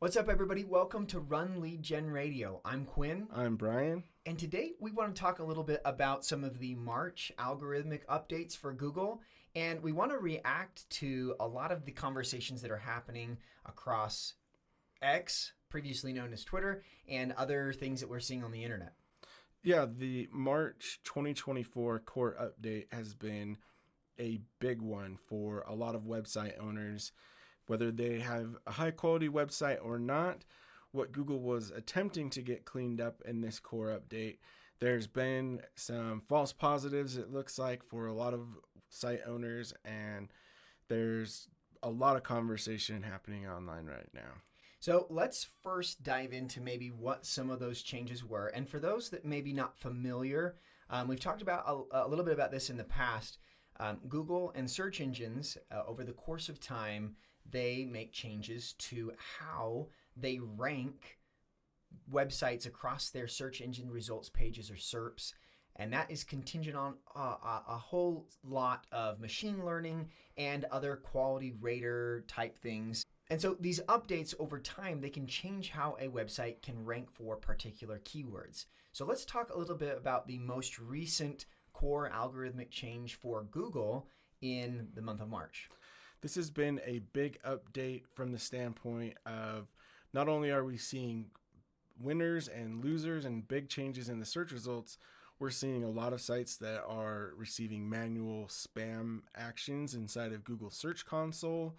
What's up, everybody? Welcome to RunLeadGen Radio. I'm Quinn. I'm Brian. And today we want to talk a little bit about some of the March algorithmic updates for Google. And we want to react to a lot of the conversations that are happening across X, previously known as Twitter, and other things that we're seeing on the internet. Yeah, the March 2024 core update has been a big one for a lot of website owners. Whether they have a high quality website or not, what Google was attempting to get cleaned up in this core update, there's been some false positives, it looks like, for a lot of site owners, and there's a lot of conversation happening online right now. So let's first dive into maybe what some of those changes were. And for those that may be not familiar, we've talked about a little bit about this in the past. Google and search engines, over the course of time, they make changes to how they rank websites across their search engine results pages or SERPs. And that is contingent on a whole lot of machine learning and other quality rater type things. And so these updates over time, they can change how a website can rank for particular keywords. So let's talk a little bit about the most recent core algorithmic change for Google in the month of March. This has been a big update from the standpoint of not only are we seeing winners and losers and big changes in the search results, we're seeing a lot of sites that are receiving manual spam actions inside of Google Search Console.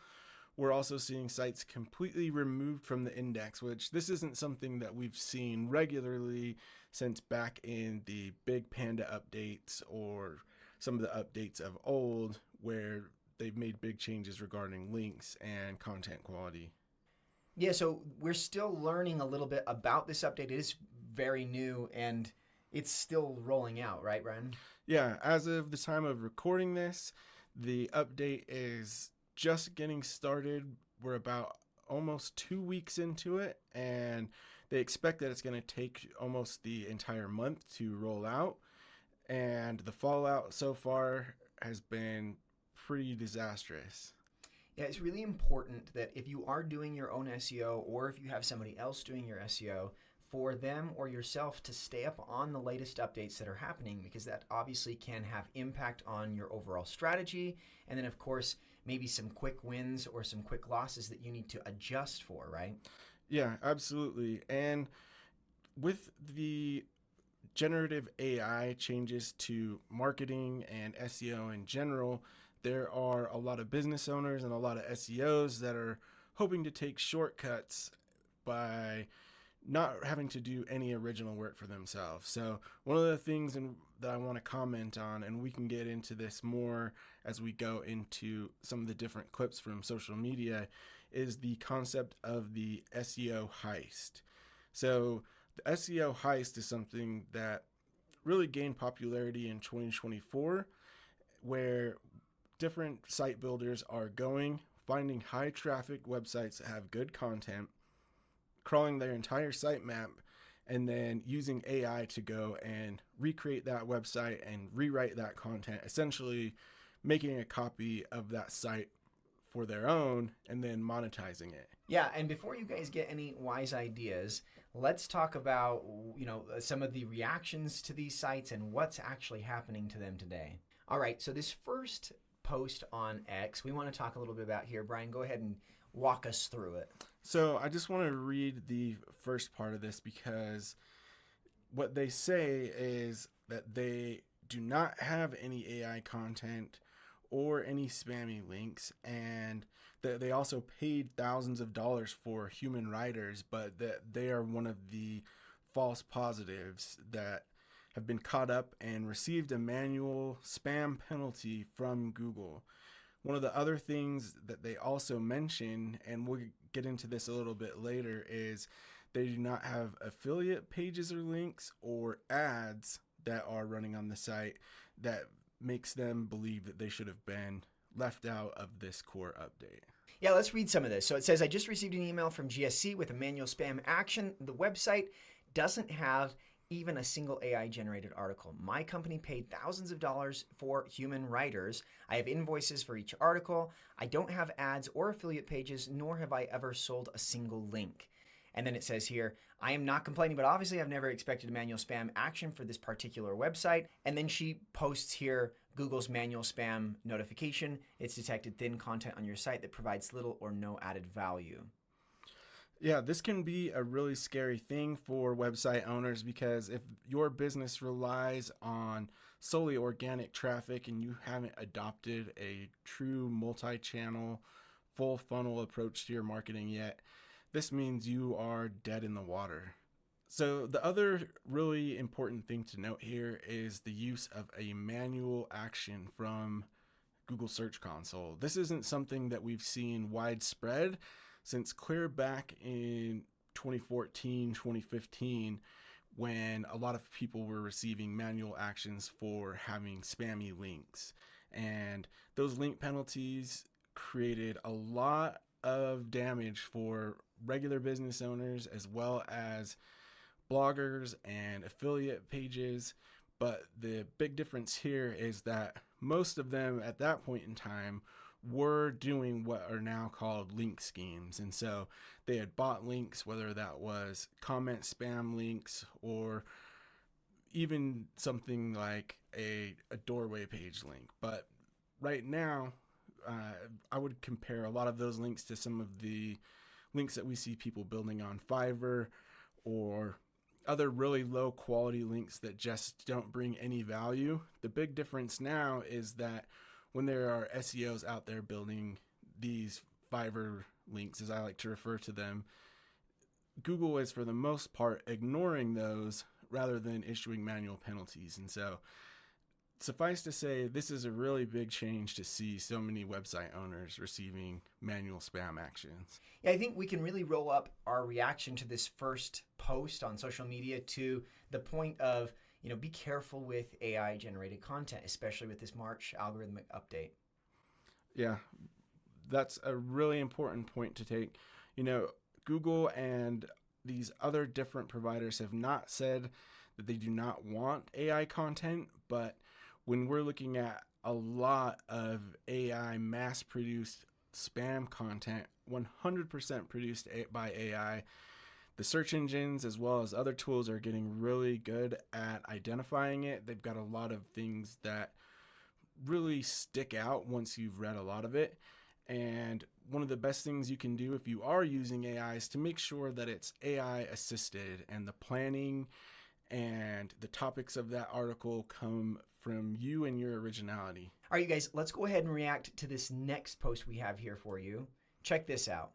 We're also seeing sites completely removed from the index, which this isn't something that we've seen regularly since back in the big Panda updates or some of the updates of old, where they've made big changes regarding links and content quality. Yeah, so we're still learning a little bit about this update. It is very new and it's still rolling out, right, Brian? Yeah, as of the time of recording this, the update is just getting started. We're about almost 2 weeks into it, and they expect that it's going to take almost the entire month to roll out. And the fallout so far has been pretty disastrous. Yeah, it's really important that if you are doing your own SEO or if you have somebody else doing your SEO, for them or yourself to stay up on the latest updates that are happening, because that obviously can have impact on your overall strategy. And then, of course, maybe some quick wins or some quick losses that you need to adjust for, right? Yeah, absolutely. And with the generative AI changes to marketing and SEO in general, there are a lot of business owners and a lot of SEOs that are hoping to take shortcuts by not having to do any original work for themselves. So one of the things that I want to comment on, and we can get into this more as we go into some of the different clips from social media, is the concept of the SEO heist. So the SEO heist is something that really gained popularity in 2024, where different site builders are finding high traffic websites that have good content, crawling their entire sitemap, and then using AI to go and recreate that website and rewrite that content, essentially making a copy of that site for their own and then monetizing it. Yeah, and before you guys get any wise ideas, let's talk about, some of the reactions to these sites and what's actually happening to them today. All right, so this first post on X, we want to talk a little bit about here. Brian, go ahead and walk us through it. So I just want to read the first part of this, because what they say is that they do not have any AI content or any spammy links, and that they also paid thousands of dollars for human writers, but that they are one of the false positives that have been caught up and received a manual spam penalty from Google. One of the other things that they also mention, and we'll get into this a little bit later, is they do not have affiliate pages or links or ads that are running on the site that makes them believe that they should have been left out of this core update. Yeah, let's read some of this. So it says, I just received an email from GSC with a manual spam action. The website doesn't have even a single AI generated article. My company paid thousands of dollars for human writers. I have invoices for each article. I don't have ads or affiliate pages, nor have I ever sold a single link. And then it says here, I am not complaining, but obviously I've never expected a manual spam action for this particular website. And then she posts here Google's manual spam notification. It's detected thin content on your site that provides little or no added value. Yeah, this can be a really scary thing for website owners, because if your business relies on solely organic traffic and you haven't adopted a true multi-channel, full funnel approach to your marketing yet, this means you are dead in the water. So the other really important thing to note here is the use of a manual action from Google Search Console. This isn't something that we've seen widespread since clear back in 2014, 2015, when a lot of people were receiving manual actions for having spammy links. And those link penalties created a lot of damage for regular business owners as well as bloggers and affiliate pages. But the big difference here is that most of them at that point in time were doing what are now called link schemes. And so they had bought links, whether that was comment spam links or even something like a doorway page link. But right now, I would compare a lot of those links to some of the links that we see people building on Fiverr or other really low quality links that just don't bring any value. The big difference now is that when there are SEOs out there building these Fiverr links, as I like to refer to them, Google is for the most part ignoring those rather than issuing manual penalties. And so suffice to say, this is a really big change to see so many website owners receiving manual spam actions. Yeah, I think we can really roll up our reaction to this first post on social media to the point of, be careful with AI generated content, especially with this March algorithmic update. Yeah, that's a really important point to take. Google and these other different providers have not said that they do not want AI content, but when we're looking at a lot of AI mass produced spam content, 100% produced by AI, the search engines as well as other tools are getting really good at identifying it. They've got a lot of things that really stick out once you've read a lot of it. And one of the best things you can do if you are using AI is to make sure that it's AI assisted and the planning and the topics of that article come from you and your originality. All right, you guys, let's go ahead and react to this next post we have here for you. Check this out.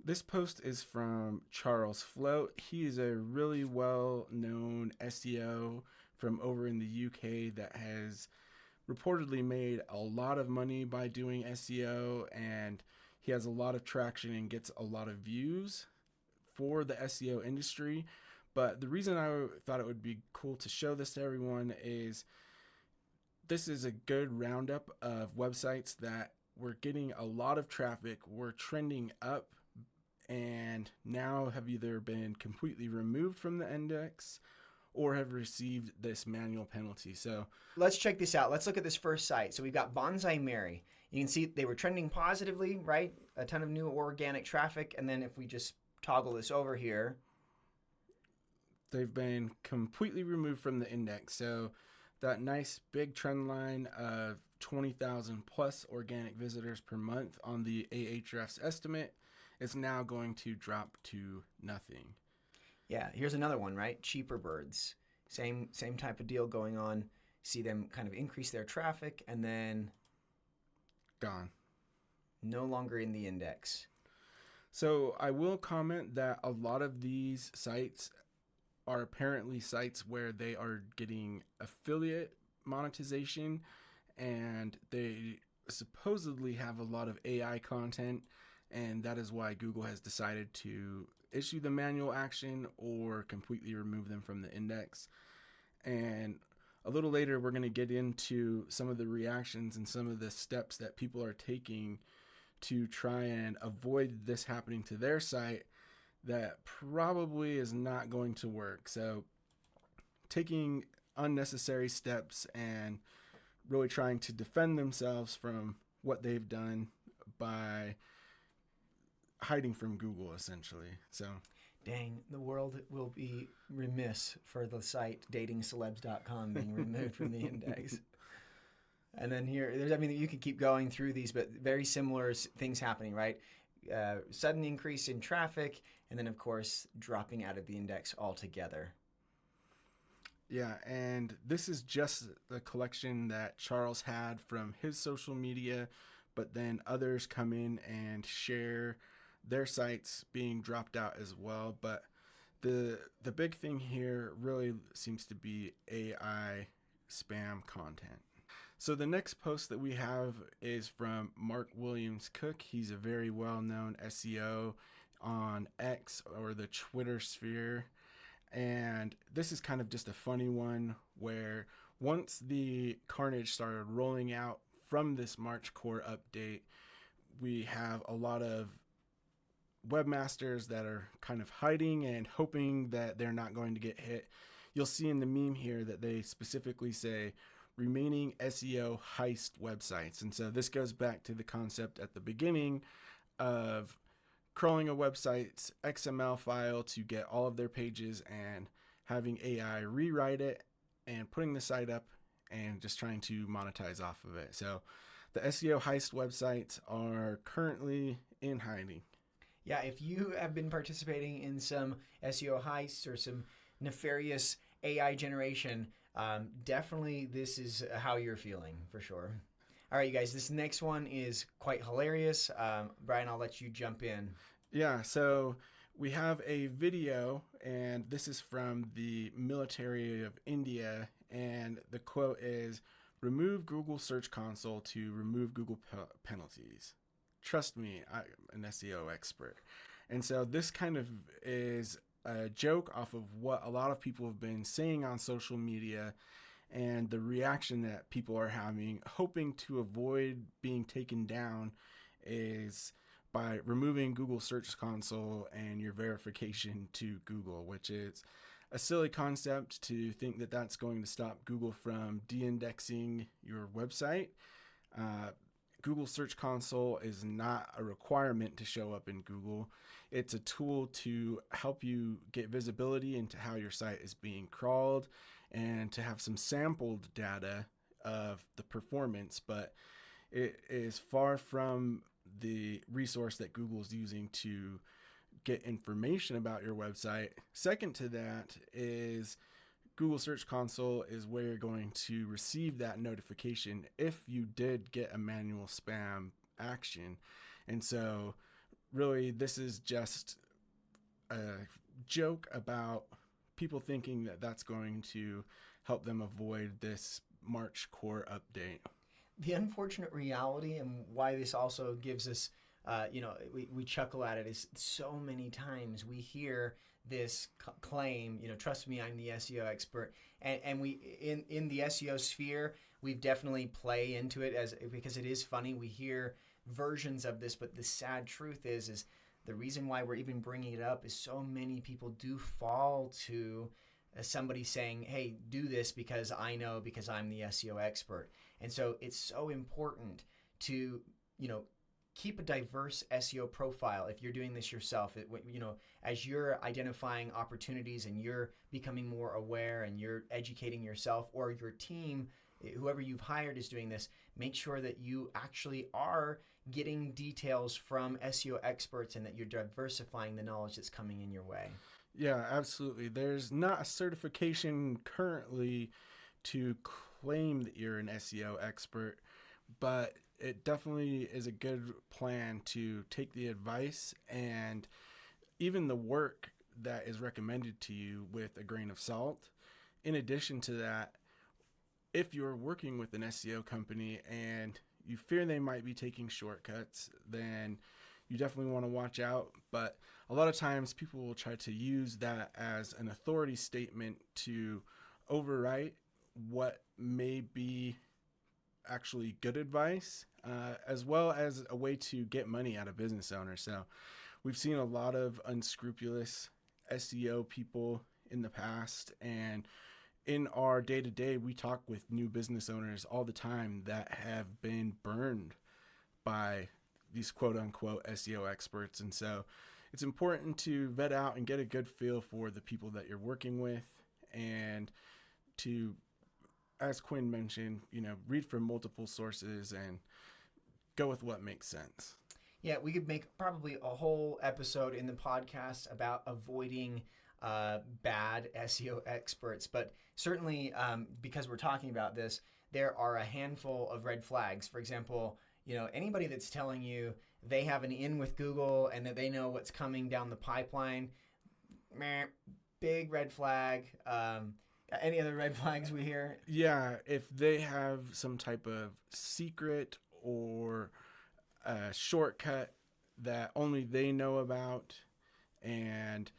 This post is from Charles Float. He is a really well-known SEO from over in the UK that has reportedly made a lot of money by doing SEO, and he has a lot of traction and gets a lot of views for the SEO industry. But the reason I thought it would be cool to show this to everyone is this is a good roundup of websites that were getting a lot of traffic, were trending up, and now have either been completely removed from the index or have received this manual penalty. So let's check this out. Let's look at this first site. So we've got Bonsai Mary. You can see they were trending positively, right? A ton of new organic traffic. And then if we just toggle this over here, they've been completely removed from the index. So that nice big trend line of 20,000 plus organic visitors per month on the Ahrefs estimate is now going to drop to nothing. Yeah, here's another one, right? Cheaper Birds. Same type of deal going on. See them kind of increase their traffic and then gone. No longer in the index. So I will comment that a lot of these sites are apparently sites where they are getting affiliate monetization, and they supposedly have a lot of AI content, and that is why Google has decided to issue the manual action or completely remove them from the index. And a little later, we're going to get into some of the reactions and some of the steps that people are taking to try and avoid this happening to their site. That probably is not going to work. So taking unnecessary steps and really trying to defend themselves from what they've done by hiding from Google, essentially. So Dang, the world will be remiss for the site datingcelebs.com being removed from the index. And then you can keep going through these, but very similar things happening, right? Sudden increase in traffic, and then, of course, dropping out of the index altogether. Yeah, and this is just the collection that Charles had from his social media, but then others come in and share their sites being dropped out as well. But the big thing here really seems to be AI spam content. So the next post that we have is from Mark Williams Cook. He's a very well-known SEO on X, or the Twitter sphere. And this is kind of just a funny one where once the carnage started rolling out from this March core update, we have a lot of webmasters that are kind of hiding and hoping that they're not going to get hit. You'll see in the meme here that they specifically say remaining SEO heist websites. And so this goes back to the concept at the beginning of crawling a website's XML file to get all of their pages and having AI rewrite it and putting the site up and just trying to monetize off of it. So the SEO heist websites are currently in hiding. Yeah, if you have been participating in some SEO heists or some nefarious AI generation, definitely this is how you're feeling, for sure. All right, you guys, this next one is quite hilarious. Brian, I'll let you jump in. Yeah, so we have a video, and this is from the military of India, and the quote is, "Remove Google Search Console to remove Google penalties. Trust me, I'm an SEO expert." And so this kind of is a joke off of what a lot of people have been saying on social media and the reaction that people are having, hoping to avoid being taken down, is by removing Google Search Console and your verification to Google, which is a silly concept to think that that's going to stop Google from de-indexing your website. Google Search Console is not a requirement to show up in Google. It's a tool to help you get visibility into how your site is being crawled and to have some sampled data of the performance, but it is far from the resource that Google's using to get information about your website. Second to that is Google Search Console is where you're going to receive that notification if you did get a manual spam action. And so really this is just a joke about people thinking that that's going to help them avoid this March core update. The unfortunate reality, and why this also gives us, we chuckle at it, is so many times we hear this claim, trust me, I'm the SEO expert. And we, in the SEO sphere, we've definitely play into it because it is funny. We hear versions of this, but the sad truth is the reason why we're even bringing it up is so many people do fall to somebody saying, hey, do this because I know, because I'm the SEO expert. And so it's so important to, keep a diverse SEO profile if you're doing this yourself. As you're identifying opportunities and you're becoming more aware and you're educating yourself, or your team, whoever you've hired is doing this, make sure that you actually are getting details from SEO experts and that you're diversifying the knowledge that's coming in your way. Yeah, absolutely. There's not a certification currently to claim that you're an SEO expert, but it definitely is a good plan to take the advice and even the work that is recommended to you with a grain of salt. In addition to that, if you're working with an SEO company and you fear they might be taking shortcuts, then you definitely want to watch out. But a lot of times people will try to use that as an authority statement to overwrite what may be actually good advice, as well as a way to get money out of business owners. So we've seen a lot of unscrupulous SEO people in the past, and in our day-to-day, we talk with new business owners all the time that have been burned by these quote-unquote SEO experts. And so it's important to vet out and get a good feel for the people that you're working with, and to, as Quinn mentioned, read from multiple sources and go with what makes sense. Yeah, we could make probably a whole episode in the podcast about avoiding bad SEO experts, but certainly because we're talking about this, there are a handful of red flags. For example, anybody that's telling you they have an in with Google and that they know what's coming down the pipeline, big red flag. Any other red flags we hear? Yeah, if they have some type of secret or a shortcut that only they know about, and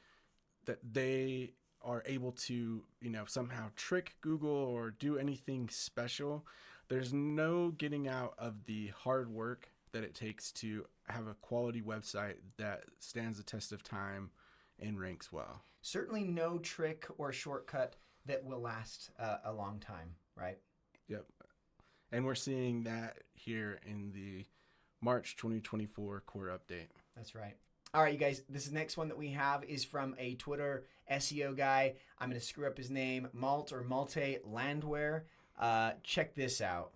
that they are able to, somehow trick Google or do anything special, there's no getting out of the hard work that it takes to have a quality website that stands the test of time and ranks well. Certainly no trick or shortcut that will last a long time, right? Yep. And we're seeing that here in the March 2024 core update. That's right. All right, you guys, this next one that we have is from a Twitter SEO guy. I'm going to screw up his name, Malte Landwehr. Check this out.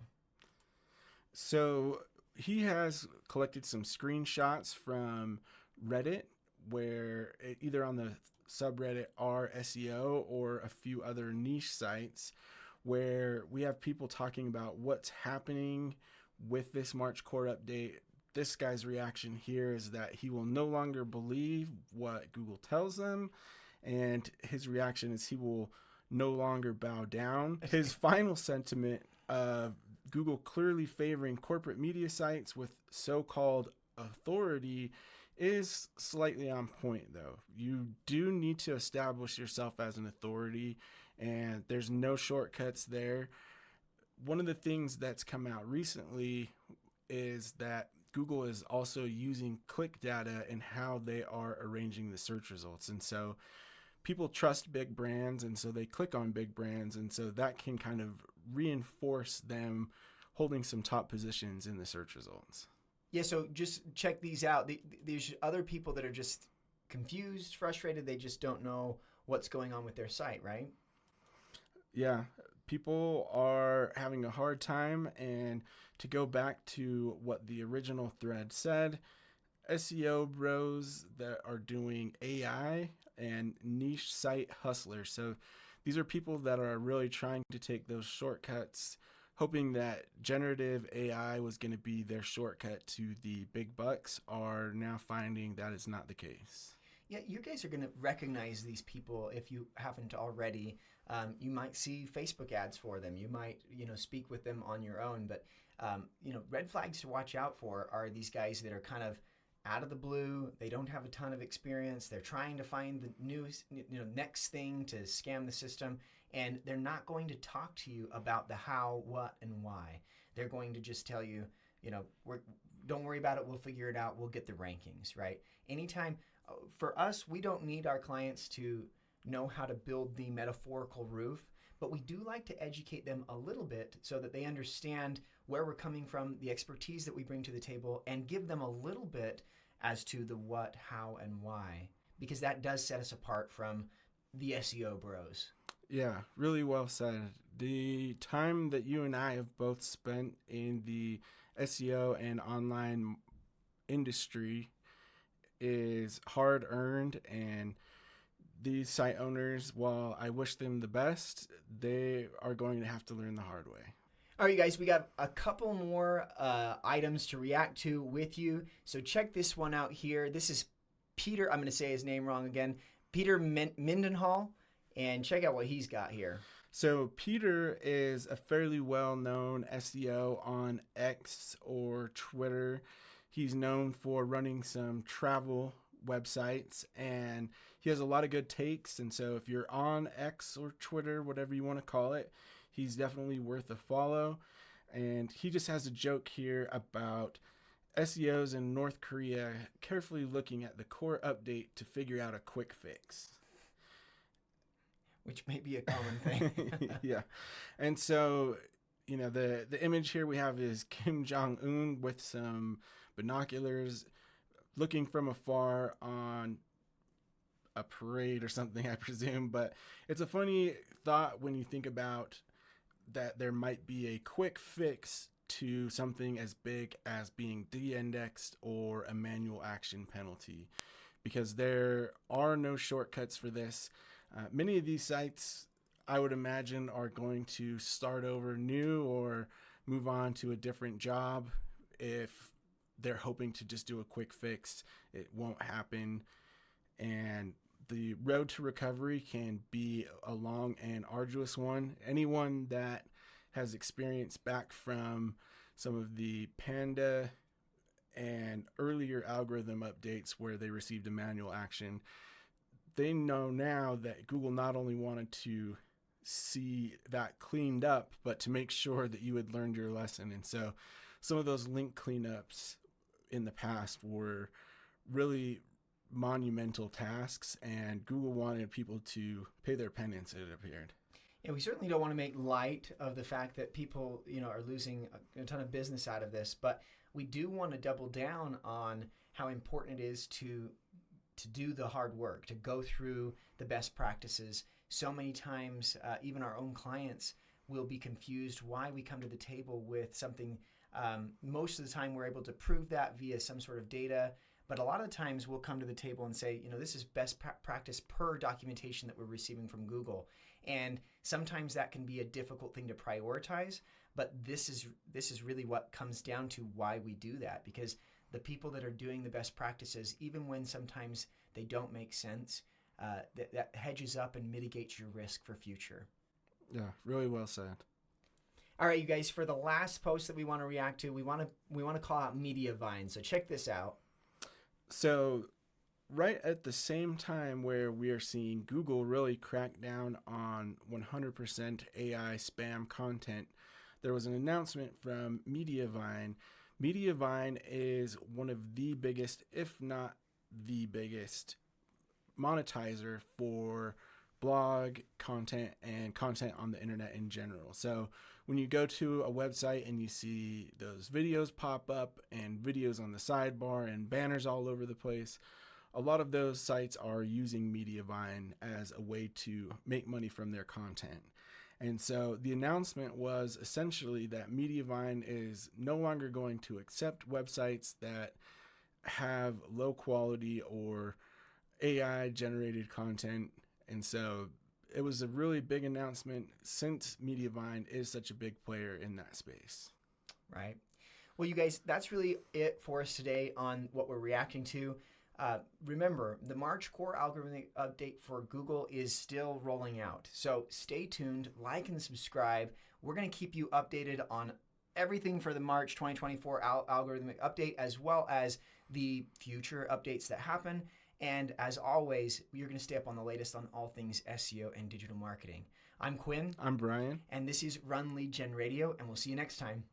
So he has collected some screenshots from Reddit, where either on the subreddit r/SEO or a few other niche sites, where we have people talking about what's happening with this March core update. This guy's reaction here is that he will no longer believe what Google tells him, and his reaction is he will no longer bow down. His final sentiment of Google clearly favoring corporate media sites with so-called authority is slightly on point, though. You do need to establish yourself as an authority, and there's no shortcuts there. One of the things that's come out recently is that Google is also using click data in how they are arranging the search results. And so people trust big brands, and so they click on big brands, and so that can kind of reinforce them holding some top positions in the search results. Yeah, so just check these out. There's other people that are just confused, frustrated. They just don't know what's going on with their site, right? Yeah, people are having a hard time. And to go back to what the original thread said, SEO bros that are doing AI and niche site hustlers. So these are people that are really trying to take those shortcuts, hoping that generative AI was going to be their shortcut to the big bucks, are now finding that is not the case. Yeah, you guys are going to recognize these people if you haven't already. You might see Facebook ads for them. You might, speak with them on your own. But, red flags to watch out for are these guys that are kind of out of the blue. They don't have a ton of experience. They're trying to find the new, next thing to scam the system. And they're not going to talk to you about the how, what, and why. They're going to just tell you, don't worry about it. We'll figure it out. We'll get the rankings, right? Anytime, for us, we don't need our clients to know how to build the metaphorical roof, but we do like to educate them a little bit so that they understand where we're coming from, the expertise that we bring to the table, and give them a little bit as to the what, how, and why, because that does set us apart from the SEO bros. Yeah, really well said. The time that you and I have both spent in the SEO and online industry is hard earned, and these site owners, while I wish them the best, they are going to have to learn the hard way. All right, you guys, we got a couple more items to react to with you. So check this one out here. This is Peter, I'm going to say his name wrong again, Peter Mindenhall, and check out what he's got here. So Peter is a fairly well-known SEO on X or Twitter. He's known for running some travel websites, and he has a lot of good takes. And so if you're on X or Twitter, whatever you want to call it, he's definitely worth a follow. And he just has a joke here about SEOs in North Korea carefully looking at the core update to figure out a quick fix. Which may be a common thing. Yeah. And so, the image here we have is Kim Jong-un with some binoculars looking from afar on a parade or something, I presume. But it's a funny thought when you think about that there might be a quick fix to something as big as being de-indexed or a manual action penalty, because there are no shortcuts for this. Many of these sites, I would imagine, are going to start over new or move on to a different job. If they're hoping to just do a quick fix, it won't happen. And the road to recovery can be a long and arduous one. Anyone that has experience back from some of the Panda and earlier algorithm updates where they received a manual action, they know now that Google not only wanted to see that cleaned up, but to make sure that you had learned your lesson. And so some of those link cleanups in the past were really monumental tasks, and Google wanted people to pay their penance, it appeared. And we certainly don't want to make light of the fact that people, are losing a ton of business out of this, but we do want to double down on how important it is to do the hard work, to go through the best practices. So many times, even our own clients will be confused why we come to the table with something. Most of the time, we're able to prove that via some sort of data. But a lot of the times we'll come to the table and say, this is best practice per documentation that we're receiving from Google. And sometimes that can be a difficult thing to prioritize, but this is really what comes down to why we do that, because the people that are doing the best practices, even when sometimes they don't make sense, that hedges up and mitigates your risk for future. Yeah, really well said. All right, you guys, for the last post that we want to react to, we want to call out MediaVine. So check this out. So right at the same time where we are seeing Google really crack down on 100% AI spam content, there was an announcement from MediaVine. MediaVine is one of the biggest, if not the biggest, monetizer for blog content and content on the internet in general. So when you go to a website and you see those videos pop up and videos on the sidebar and banners all over the place, a lot of those sites are using MediaVine as a way to make money from their content. And so the announcement was essentially that MediaVine is no longer going to accept websites that have low quality or AI generated content. And so it was a really big announcement since MediaVine is such a big player in that space. Right. Well, you guys, that's really it for us today on what we're reacting to. Remember, the March core algorithmic update for Google is still rolling out. So stay tuned, like and subscribe. We're going to keep you updated on everything for the March 2024 algorithmic update, as well as the future updates that happen. And as always, you're going to stay up on the latest on all things SEO and digital marketing. I'm Quinn. I'm Brian. And this is RunLeadGen Radio, and we'll see you next time.